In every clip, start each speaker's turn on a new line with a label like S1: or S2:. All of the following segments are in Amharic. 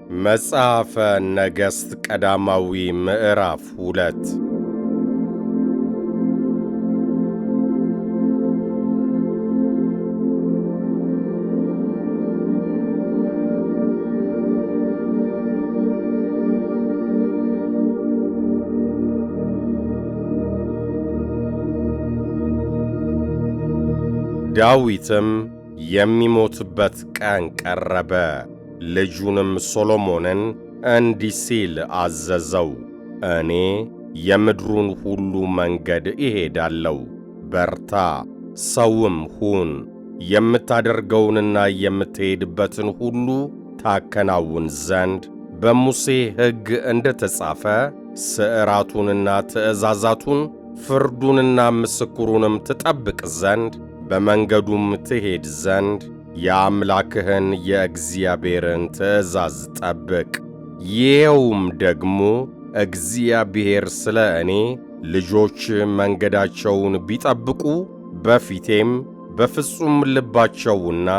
S1: መጽሐፈ ነገሥት ቀዳማዊ ምዕራፍ 2 ዳዊትም የሚሞትበት ቀን ቀረበ። ልጁንም ሶሎሞንን እንዲህ ሲል አዘዘው፣ እኔ የምድሩን ሁሉ መንገድ እሄዳለሁ፣ በርታ፣ ሰውም ሁን። የምታደርገውንና የምትሄድበትን ሁሉ ታከናውን ዘንድ በሙሴ ሕግ እንደ ተጻፈ ሥርዓቱንና ትእዛዛቱን ፍርዱንና ምስክሩንም ትጠብቅ ዘንድ በመንገዱም ትሄድ ዘንድ የአምላክህን የእግዚአብሔርን ትእዛዝ ጠብቅ። ይኸውም ደግሞ እግዚአብሔር ስለ እኔ ልጆች መንገዳቸውን ቢጠብቁ በፊቴም በፍጹም ልባቸውና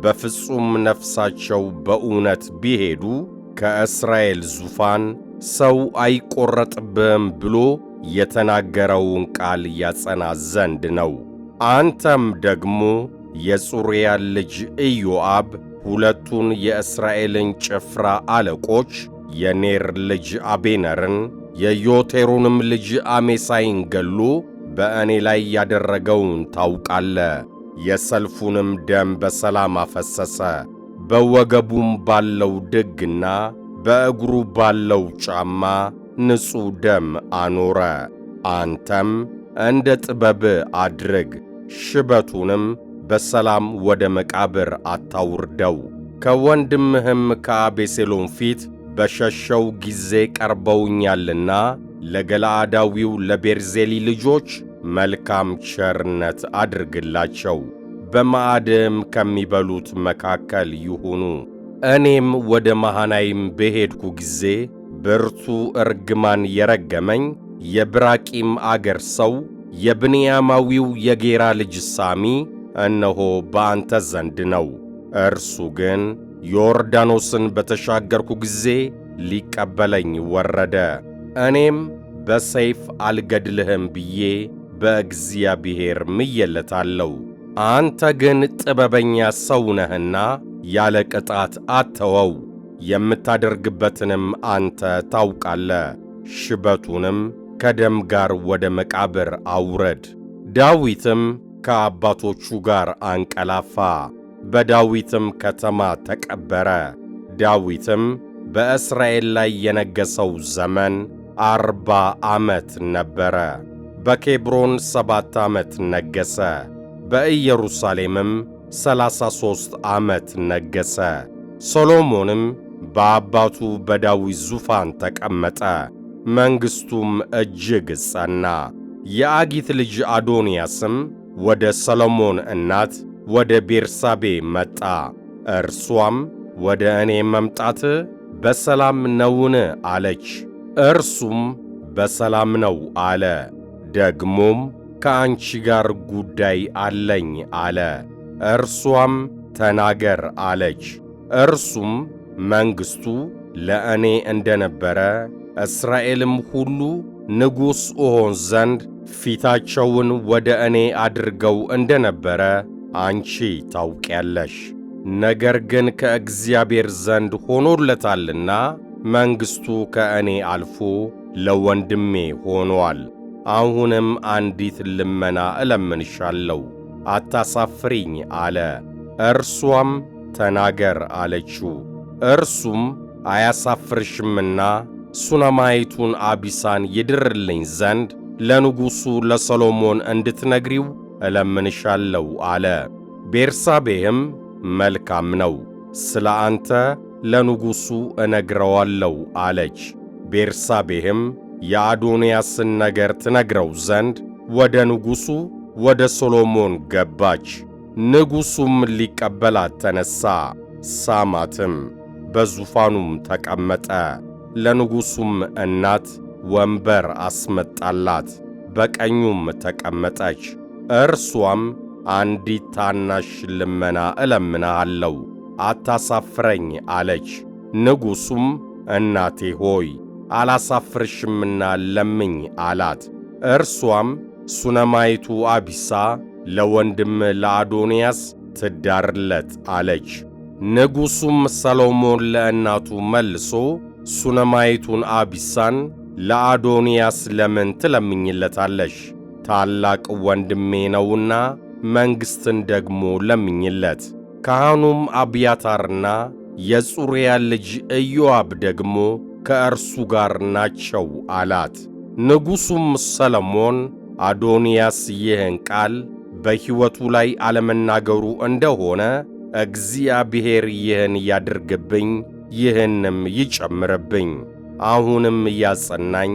S1: በፍጹም ነፍሳቸው በእውነት ቢሄዱ ከእስራኤል ዙፋን ሰው አይቈረጥብህም ብሎ የተናገረውን ቃል ያጸና ዘንድ ነው። አንተም ደግሞ የጽሩያ ልጅ ኢዮአብ ሁለቱን የእስራኤልን ጭፍራ አለቆች የኔር ልጅ አቤነርን የዮቴሩንም ልጅ አሜሳይን ገሎ በእኔ ላይ ያደረገውን ታውቃለ። የሰልፉንም ደም በሰላም አፈሰሰ። በወገቡም ባለው ድግና በእግሩ ባለው ጫማ ንጹሕ ደም አኖረ። አንተም እንደ ጥበብህ አድርግ፣ ሽበቱንም በሰላም ወደ መቃብር አታውርደው። ከወንድምህም ከአቤሴሎም ፊት በሸሸው ጊዜ ቀርበውኛልና ለገለዓዳዊው ለቤርዜሊ ልጆች መልካም ቸርነት አድርግላቸው፣ በማዕድም ከሚበሉት መካከል ይሁኑ። እኔም ወደ መሃናይም በሄድኩ ጊዜ ብርቱ እርግማን የረገመኝ የብራቂም አገር ሰው የብንያማዊው የጌራ ልጅ ሳሚ እነሆ በአንተ ዘንድ ነው። እርሱ ግን ዮርዳኖስን በተሻገርኩ ጊዜ ሊቀበለኝ ወረደ። እኔም በሰይፍ አልገድልህም ብዬ በእግዚአብሔር ምዬለታለሁ። አንተ ግን ጥበበኛ ሰው ነህና ያለ ቅጣት አትተወው፣ የምታደርግበትንም አንተ ታውቃለህ። ሽበቱንም ከደም ጋር ወደ መቃብር አውረድ። ዳዊትም ከአባቶቹ ጋር አንቀላፋ፣ በዳዊትም ከተማ ተቀበረ። ዳዊትም በእስራኤል ላይ የነገሠው ዘመን 40 ዓመት ነበረ። በኬብሮን 7 ዓመት ነገሠ። በኢየሩሳሌምም 33 ዓመት ነገሠ። ሶሎሞንም በአባቱ በዳዊት ዙፋን ተቀመጠ፣ መንግሥቱም እጅግ ጸና። የአጊት ልጅ አዶንያስም ወደ ሰሎሞን እናት ወደ ቤርሳቤ መጣ። እርሷም ወደ እኔ መምጣትህ በሰላም ነውን አለች። እርሱም በሰላም ነው አለ። ደግሞም ከአንቺ ጋር ጉዳይ አለኝ አለ። እርሷም ተናገር አለች። እርሱም መንግሥቱ ለእኔ እንደነበረ እስራኤልም ሁሉ ንጉሥ እሆን ዘንድ ፊታቸውን ወደ እኔ አድርገው እንደነበረ አንቺ ታውቂያለሽ። ነገር ግን ከእግዚአብሔር ዘንድ ሆኖለታልና መንግሥቱ ከእኔ አልፎ ለወንድሜ ሆኖአል። አሁንም አንዲት ልመና እለምንሻለሁ፣ አታሳፍሪኝ አለ። እርሷም ተናገር አለችው። እርሱም አያሳፍርሽምና ሱነማይቱን አቢሳን ይድርልኝ ዘንድ ለንጉሡ ለሰሎሞን እንድትነግሪው እለምንሻለሁ አለ። ቤርሳቤህም መልካም ነው፣ ስለ አንተ ለንጉሡ እነግረዋለሁ አለች። ቤርሳቤህም የአዶንያስን ነገር ትነግረው ዘንድ ወደ ንጉሡ ወደ ሶሎሞን ገባች። ንጉሡም ሊቀበላት ተነሣ፣ ሳማትም፣ በዙፋኑም ተቀመጠ። ለንጉሡም እናት ወንበር አስመጣላት፣ በቀኙም ተቀመጠች። እርሷም አንዲት ታናሽ ልመና እለምንሃለሁ፣ አታሳፍረኝ አለች። ንጉሡም እናቴ ሆይ አላሳፍርሽምና ለምኝ አላት። እርሷም ሱነማይቱ አቢሳ ለወንድም ለአዶንያስ ትዳርለት አለች። ንጉሡም ሰሎሞን ለእናቱ መልሶ ሱነማይቱን አቢሳን ለአዶንያስ ለምን ትለምኝለታለሽ? ታላቅ ወንድሜ ነውና መንግሥትን ደግሞ ለምኝለት። ካህኑም አብያታርና የጽሩያ ልጅ ኢዮአብ ደግሞ ከእርሱ ጋር ናቸው አላት። ንጉሡም ሰሎሞን አዶንያስ ይህን ቃል በሕይወቱ ላይ አለመናገሩ እንደሆነ እግዚአብሔር ይህን ያድርግብኝ፣ ይህንም ይጨምርብኝ፣ አሁንም ያጸናኝ፣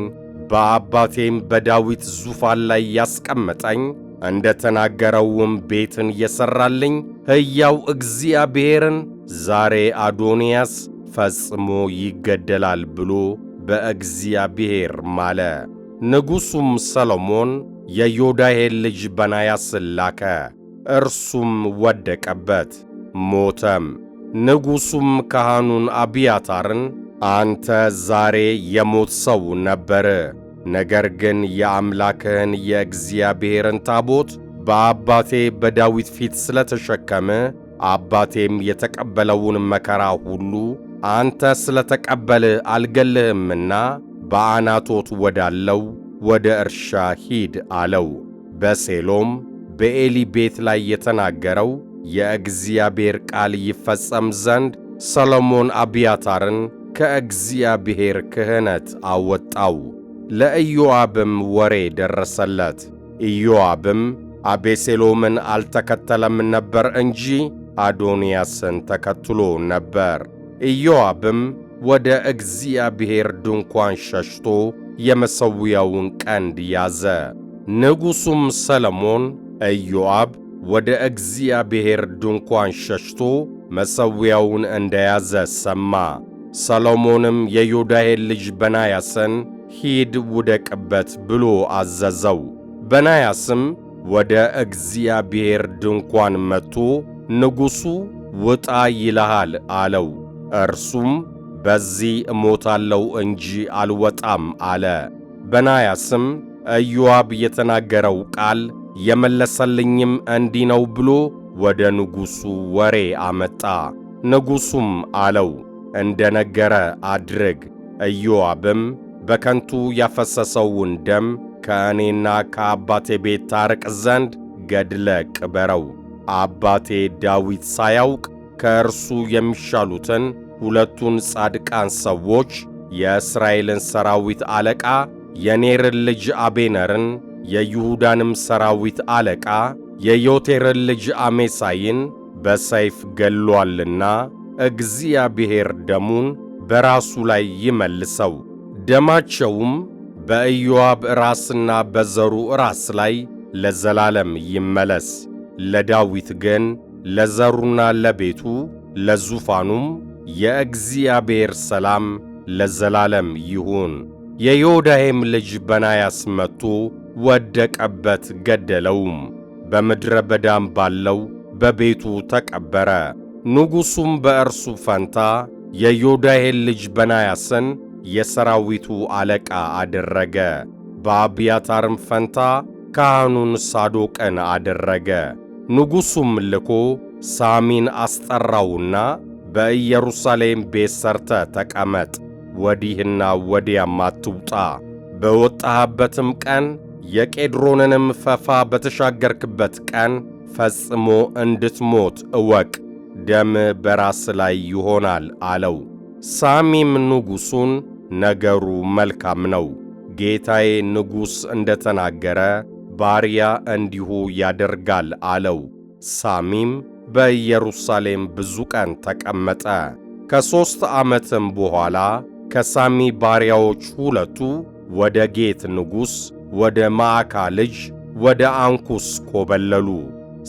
S1: በአባቴም በዳዊት ዙፋን ላይ ያስቀመጠኝ፣ እንደ ተናገረውም ቤትን የሠራልኝ ሕያው እግዚአብሔርን ዛሬ አዶንያስ ፈጽሞ ይገደላል ብሎ በእግዚአብሔር ማለ። ንጉሡም ሰሎሞን የዮዳሄን ልጅ በናያስን ላከ። እርሱም ወደቀበት ሞተም። ንጉሡም ካህኑን አብያታርን አንተ ዛሬ የሞት ሰው ነበር፣ ነገር ግን የአምላክህን የእግዚአብሔርን ታቦት በአባቴ በዳዊት ፊት ስለተሸከመ አባቴም የተቀበለውን መከራ ሁሉ አንተ ስለተቀበልህ አልገልህምና በዓናቶት ወዳለው ወደ እርሻ ሂድ አለው። በሴሎም በዔሊ ቤት ላይ የተናገረው የእግዚአብሔር ቃል ይፈጸም ዘንድ ሰሎሞን አብያታርን ከእግዚአብሔር ክህነት አወጣው። ለኢዮአብም ወሬ ደረሰለት። ኢዮአብም አቤሴሎምን አልተከተለም ነበር እንጂ አዶንያስን ተከትሎ ነበር። ኢዮአብም ወደ እግዚአብሔር ድንኳን ሸሽቶ የመሠዊያውን ቀንድ ያዘ። ንጉሡም ሰሎሞን ኢዮአብ ወደ እግዚአብሔር ድንኳን ሸሽቶ መሠዊያውን እንደያዘ ሰማ። ሰሎሞንም የዮዳሄን ልጅ በናያስን ሂድ ውደቅበት ብሎ አዘዘው። በናያስም ወደ እግዚአብሔር ድንኳን መጥቶ ንጉሡ ውጣ ይልሃል አለው። እርሱም በዚህ እሞታለሁ እንጂ አልወጣም አለ። በናያስም ኢዮአብ የተናገረው ቃል የመለሰልኝም እንዲህ ነው ብሎ ወደ ንጉሡ ወሬ አመጣ። ንጉሡም አለው እንደ ነገረ አድርግ። ኢዮአብም በከንቱ ያፈሰሰውን ደም ከእኔና ከአባቴ ቤት ታርቅ ዘንድ ገድለ ቅበረው። አባቴ ዳዊት ሳያውቅ ከእርሱ የሚሻሉትን ሁለቱን ጻድቃን ሰዎች የእስራኤልን ሰራዊት አለቃ የኔርን ልጅ አቤነርን የይሁዳንም ሰራዊት አለቃ የዮቴርን ልጅ አሜሳይን በሰይፍ ገሎአልና እግዚአብሔር ደሙን በራሱ ላይ ይመልሰው። ደማቸውም በኢዮአብ ራስና በዘሩ ራስ ላይ ለዘላለም ይመለስ። ለዳዊት ግን ለዘሩና ለቤቱ ለዙፋኑም የእግዚአብሔር ሰላም ለዘላለም ይሁን። የዮዳሄም ልጅ በናያስ መጥቶ ወደቀበት፣ ገደለውም። በምድረ በዳም ባለው በቤቱ ተቀበረ። ንጉሡም በእርሱ ፈንታ የዮዳሄን ልጅ በናያስን የሰራዊቱ አለቃ አደረገ። በአብያታርም ፈንታ ካህኑን ሳዶቅን አደረገ። ንጉሡም ልኮ ሳሚን አስጠራውና በኢየሩሳሌም ቤት ሰርተ ተቀመጥ፣ ወዲህና ወዲያም አትውጣ። በወጣህበትም ቀን የቄድሮንንም ፈፋ በተሻገርክበት ቀን ፈጽሞ እንድትሞት እወቅ፣ ደም በራስ ላይ ይሆናል አለው። ሳሚም ንጉሡን ነገሩ መልካም ነው፣ ጌታዬ ንጉሥ እንደ ተናገረ ባሪያ እንዲሁ ያደርጋል አለው። ሳሚም በኢየሩሳሌም ብዙ ቀን ተቀመጠ። ከ3 ዓመትም በኋላ ከሳሚ ባሪያዎች ሁለቱ ወደ ጌት ንጉሥ ወደ ማዕካ ልጅ ወደ አንኩስ ኮበለሉ።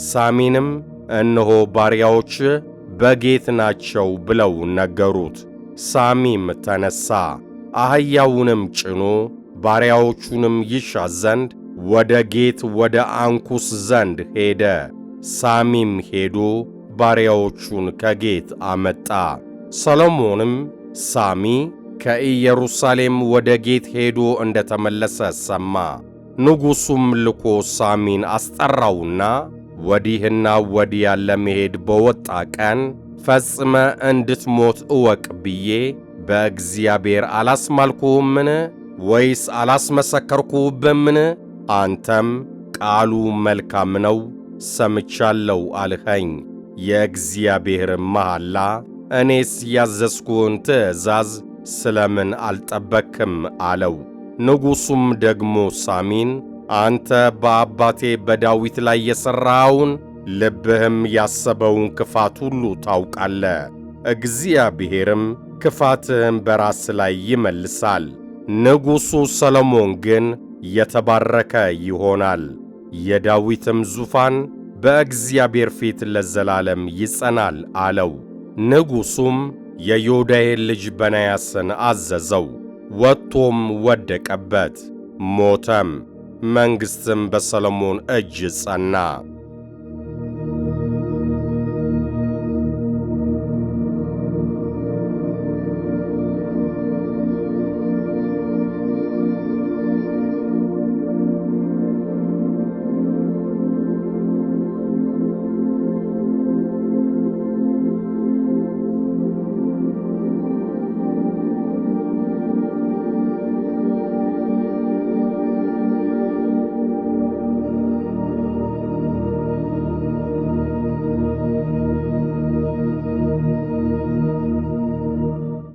S1: ሳሚንም እነሆ ባሪያዎች በጌት ናቸው ብለው ነገሩት። ሳሚም ተነሣ፣ አህያውንም ጭኖ ባሪያዎቹንም ይሻ ዘንድ ወደ ጌት ወደ አንኩስ ዘንድ ሄደ። ሳሚም ሄዶ ባሪያዎቹን ከጌት አመጣ። ሰሎሞንም ሳሚ ከኢየሩሳሌም ወደ ጌት ሄዶ እንደተመለሰ ሰማ። ንጉሡም ልኮ ሳሚን አስጠራውና ወዲህና ወዲያ ለመሄድ በወጣ ቀን ፈጽመ እንድትሞት እወቅ ብዬ በእግዚአብሔር አላስማልኩህምን? ወይስ አላስመሰከርኩህብህምን? አንተም ቃሉ መልካም ነው ሰምቻለሁ አልኸኝ። የእግዚአብሔር መሐላ እኔስ ያዘዝኩህን ትእዛዝ ስለምን አልጠበቅህም አለው። ንጉሡም ደግሞ ሳሚን አንተ በአባቴ በዳዊት ላይ የሠራኸውን ልብህም ያሰበውን ክፋት ሁሉ ታውቃለህ። እግዚአብሔርም ክፋትህም በራስ ላይ ይመልሳል። ንጉሡ ሰሎሞን ግን የተባረከ ይሆናል፣ የዳዊትም ዙፋን በእግዚአብሔር ፊት ለዘላለም ይጸናል አለው። ንጉሡም የዮዳሄን ልጅ በናያስን አዘዘው። ወጥቶም ወደቀበት፣ ሞተም። መንግሥትም በሰሎሞን እጅ ጸና።